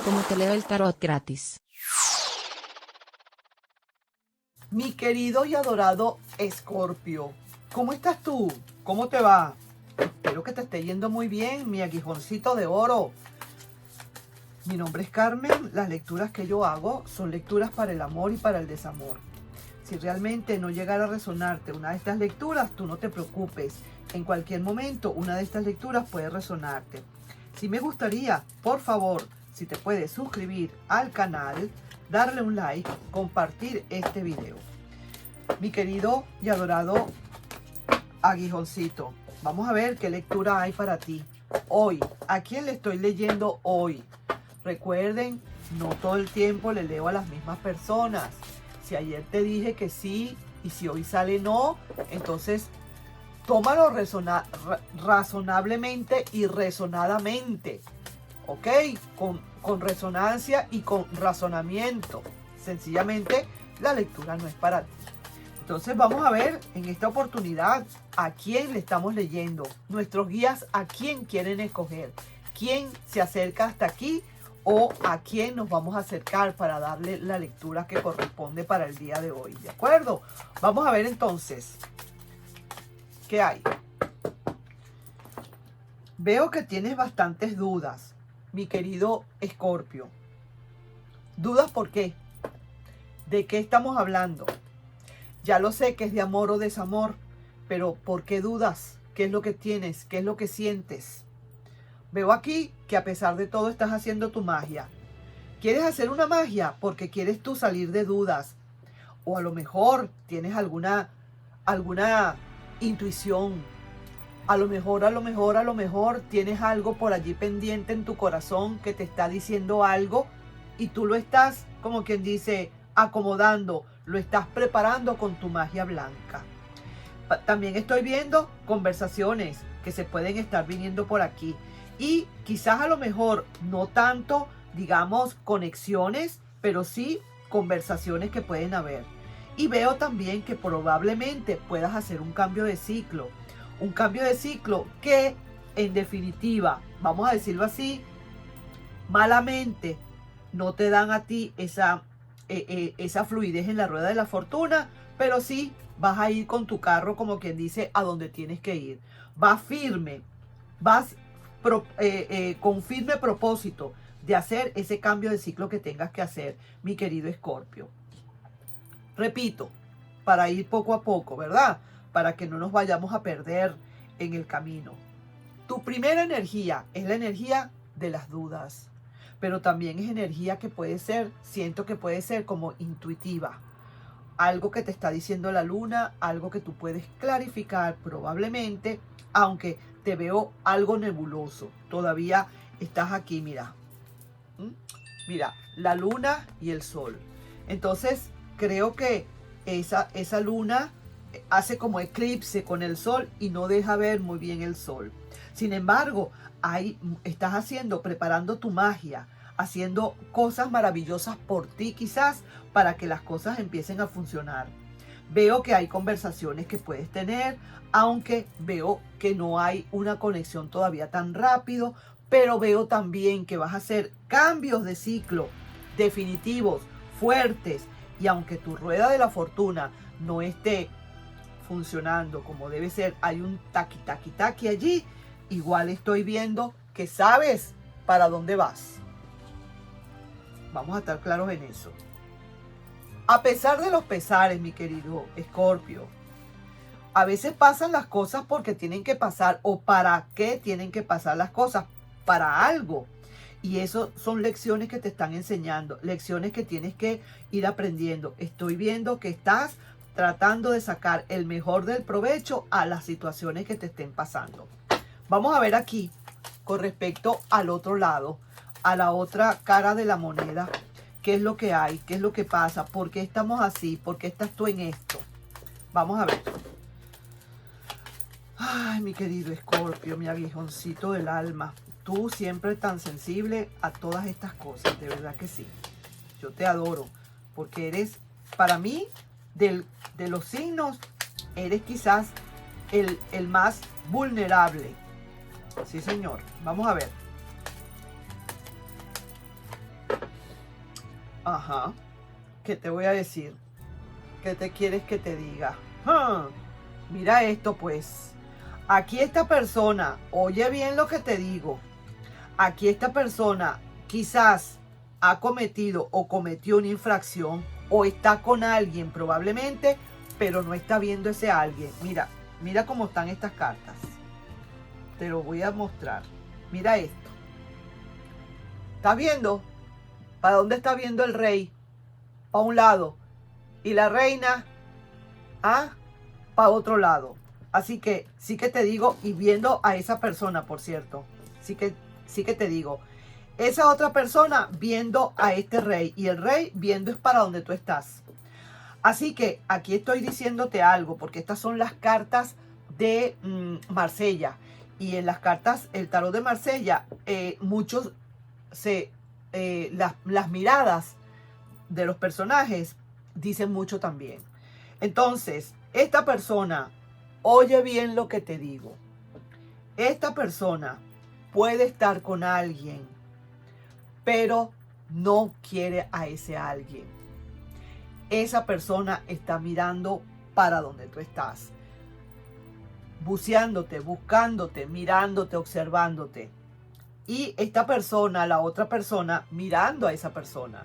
cómo te leo el tarot gratis. Mi querido y adorado Escorpio, ¿cómo estás tú? ¿Cómo te va? Espero que te esté yendo muy bien, mi aguijoncito de oro. Mi nombre es Carmen, las lecturas que yo hago son lecturas para el amor y para el desamor. Si realmente no llegara a resonarte una de estas lecturas, tú no te preocupes. En cualquier momento una de estas lecturas puede resonarte. Si me gustaría, por favor, si te puedes suscribir al canal, darle un like, compartir este video. Mi querido y adorado aguijoncito, vamos a ver qué lectura hay para ti hoy. ¿A quién le estoy leyendo hoy? Recuerden, no todo el tiempo le leo a las mismas personas. Si ayer te dije que sí y si hoy sale no, entonces tómalo razonablemente y resonadamente, ¿ok? Con resonancia y con razonamiento. Sencillamente, la lectura no es para ti. Entonces vamos a ver en esta oportunidad a quién le estamos leyendo. Nuestros guías a quién quieren escoger. ¿Quién se acerca hasta aquí o a quién nos vamos a acercar para darle la lectura que corresponde para el día de hoy? ¿De acuerdo? Vamos a ver entonces. ¿Qué hay? Veo que tienes bastantes dudas, mi querido Escorpio. ¿Dudas por qué? ¿De qué estamos hablando? Ya lo sé que es de amor o desamor, pero ¿por qué dudas? ¿Qué es lo que tienes? ¿Qué es lo que sientes? Veo aquí que a pesar de todo estás haciendo tu magia. ¿Quieres hacer una magia porque quieres tú salir de dudas? O a lo mejor tienes alguna intuición. A lo mejor tienes algo por allí pendiente en tu corazón que te está diciendo algo y tú lo estás, como quien dice, acomodando, lo estás preparando con tu magia blanca. También estoy viendo conversaciones que se pueden estar viniendo por aquí y quizás a lo mejor no tanto, digamos, conexiones, pero sí conversaciones que pueden haber. Y veo también que probablemente puedas hacer un cambio de ciclo. Un cambio de ciclo que, en definitiva, vamos a decirlo así, malamente no te dan a ti esa fluidez en la rueda de la fortuna, pero sí vas a ir con tu carro, como quien dice, a donde tienes que ir. Vas firme, vas con firme propósito de hacer ese cambio de ciclo que tengas que hacer, mi querido Escorpio. Repito, para ir poco a poco, ¿verdad? Para que no nos vayamos a perder en el camino. Tu primera energía es la energía de las dudas, pero también es energía que puede ser, siento que puede ser como intuitiva. Algo que te está diciendo la luna, algo que tú puedes clarificar probablemente, aunque te veo algo nebuloso. Todavía estás aquí, mira. Mira, la luna y el sol. Entonces, creo que esa luna hace como eclipse con el sol y no deja ver muy bien el sol. Sin embargo, estás preparando tu magia, haciendo cosas maravillosas por ti quizás para que las cosas empiecen a funcionar. Veo que hay conversaciones que puedes tener, aunque veo que no hay una conexión todavía tan rápido, pero veo también que vas a hacer cambios de ciclo definitivos, fuertes, y aunque tu rueda de la fortuna no esté funcionando como debe ser, hay un taqui allí, igual estoy viendo que sabes para dónde vas. Vamos a estar claros en eso. A pesar de los pesares, mi querido Escorpio, a veces pasan las cosas porque tienen que pasar, o para qué tienen que pasar las cosas, para algo. Y eso son lecciones que te están enseñando, lecciones que tienes que ir aprendiendo. Estoy viendo que estás tratando de sacar el mejor del provecho a las situaciones que te estén pasando. Vamos a ver aquí, con respecto al otro lado, a la otra cara de la moneda, qué es lo que hay, qué es lo que pasa, por qué estamos así, por qué estás tú en esto. Vamos a ver. Ay, mi querido Escorpio, mi aguijoncito del alma. Tú siempre tan sensible a todas estas cosas, de verdad que sí. Yo te adoro, porque eres, para mí, de los signos, eres quizás el más vulnerable. Sí, señor. Vamos a ver. Ajá. ¿Qué te voy a decir? ¿Qué te quieres que te diga? Ah, mira esto pues. Aquí esta persona, oye bien lo que te digo. Aquí esta persona quizás ha cometido o cometió una infracción o está con alguien probablemente, pero no está viendo ese alguien. Mira, mira cómo están estas cartas. Te lo voy a mostrar. Mira esto. ¿Estás viendo? ¿Para dónde está viendo el rey? Para un lado. Y la reina, para otro lado. Así que sí que te digo, y viendo a esa persona, por cierto, sí que te digo, esa otra persona viendo a este rey, y el rey viendo es para donde tú estás. Así que aquí estoy diciéndote algo, porque estas son las cartas de Marsella. Y en las cartas, el tarot de Marsella, muchos las miradas de los personajes dicen mucho también. Entonces, esta persona, oye bien lo que te digo. Esta persona puede estar con alguien, pero no quiere a ese alguien. Esa persona está mirando para donde tú estás, buceándote, buscándote, mirándote, observándote. Y esta persona, la otra persona, mirando a esa persona.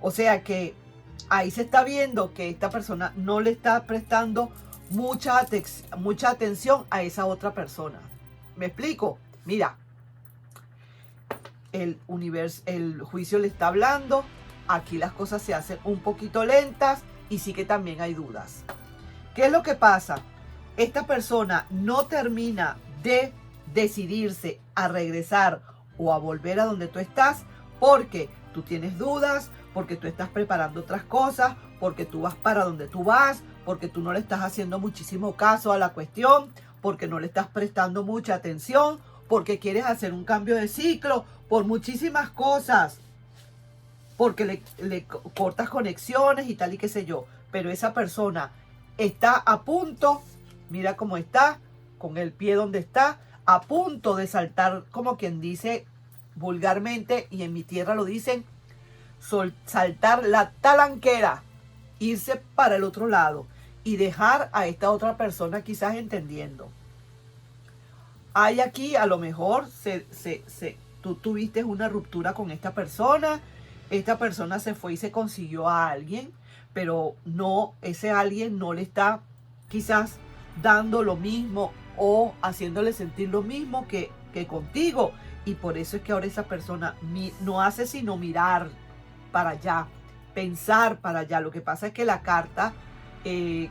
O sea que ahí se está viendo que esta persona no le está prestando mucha atención a esa otra persona. ¿Me explico? Mira, el juicio le está hablando. Aquí las cosas se hacen un poquito lentas y sí que también hay dudas. ¿Qué es lo que pasa? Esta persona no termina de decidirse a regresar o a volver a donde tú estás porque tú tienes dudas, porque tú estás preparando otras cosas, porque tú vas para donde tú vas, porque tú no le estás haciendo muchísimo caso a la cuestión, porque no le estás prestando mucha atención, porque quieres hacer un cambio de ciclo, por muchísimas cosas, porque le cortas conexiones y tal y qué sé yo. Pero esa persona está a punto, mira cómo está, con el pie donde está, a punto de saltar, como quien dice vulgarmente, y en mi tierra lo dicen, saltar la talanquera, irse para el otro lado y dejar a esta otra persona quizás entendiendo. Hay aquí a lo mejor tú tuviste una ruptura con esta persona se fue y se consiguió a alguien, pero no, ese alguien no le está quizás dando lo mismo o haciéndole sentir lo mismo que contigo. Y por eso es que ahora esa persona no hace sino mirar para allá, pensar para allá. Lo que pasa es que la carta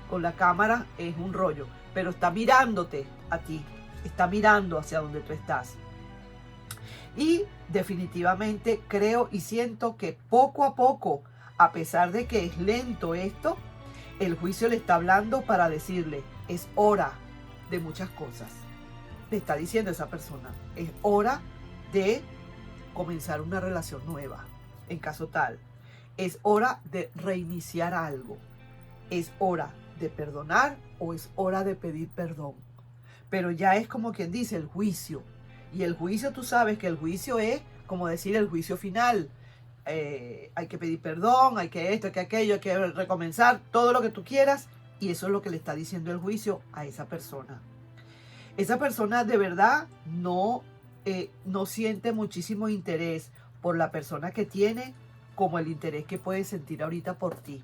con la cámara es un rollo, pero está mirándote a ti, está mirando hacia donde tú estás. Y definitivamente creo y siento que poco a poco, a pesar de que es lento esto, el juicio le está hablando para decirle, es hora de muchas cosas. Le está diciendo esa persona, es hora de comenzar una relación nueva, en caso tal. Es hora de reiniciar algo. Es hora de perdonar o es hora de pedir perdón. Pero ya es como quien dice el juicio. Y el juicio, tú sabes que el juicio es como decir el juicio final. Hay que pedir perdón, hay que esto, hay que aquello, hay que recomenzar, todo lo que tú quieras. Y eso es lo que le está diciendo el juicio a esa persona. Esa persona de verdad no siente muchísimo interés por la persona que tiene como el interés que puede sentir ahorita por ti.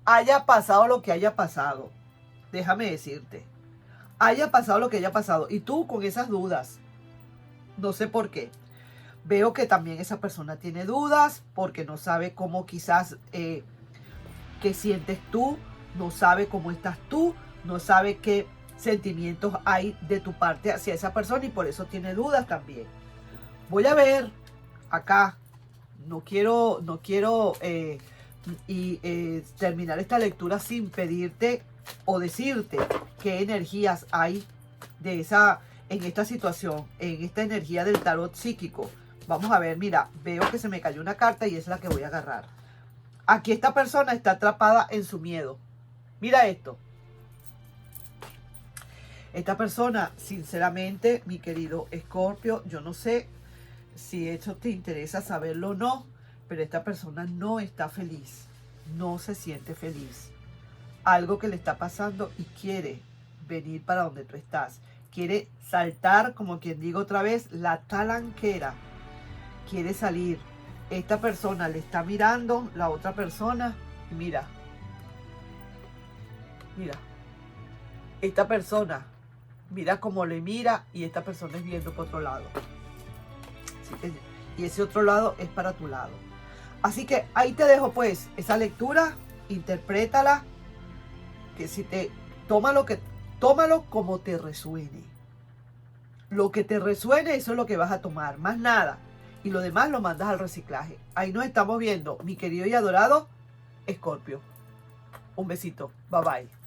Haya pasado lo que haya pasado, déjame decirte, haya pasado lo que haya pasado, y tú con esas dudas, no sé por qué, veo que también esa persona tiene dudas, porque no sabe cómo quizás, qué sientes tú, no sabe cómo estás tú, no sabe qué sentimientos hay de tu parte hacia esa persona, y por eso tiene dudas también. Voy a ver acá, no quiero terminar esta lectura sin pedirte o decirte qué energías hay en esta situación, en esta energía del tarot psíquico. Vamos a ver, mira, veo que se me cayó una carta y es la que voy a agarrar. Aquí esta persona está atrapada en su miedo. Mira esto. Esta persona, sinceramente, mi querido Escorpio, yo no sé si esto te interesa saberlo o no, pero esta persona no está feliz, no se siente feliz. Algo que le está pasando y quiere venir para donde tú estás. Quiere saltar, como quien digo otra vez, la talanquera. Quiere salir. Esta persona le está mirando, la otra persona, y mira. Mira. Esta persona, mira cómo le mira y esta persona es viendo por otro lado. Y ese otro lado es para tu lado. Así que ahí te dejo pues esa lectura, interprétala, que si te tómalo como te resuene. Lo que te resuene, eso es lo que vas a tomar, más nada. Y lo demás lo mandas al reciclaje. Ahí nos estamos viendo, mi querido y adorado Escorpio. Un besito, bye bye.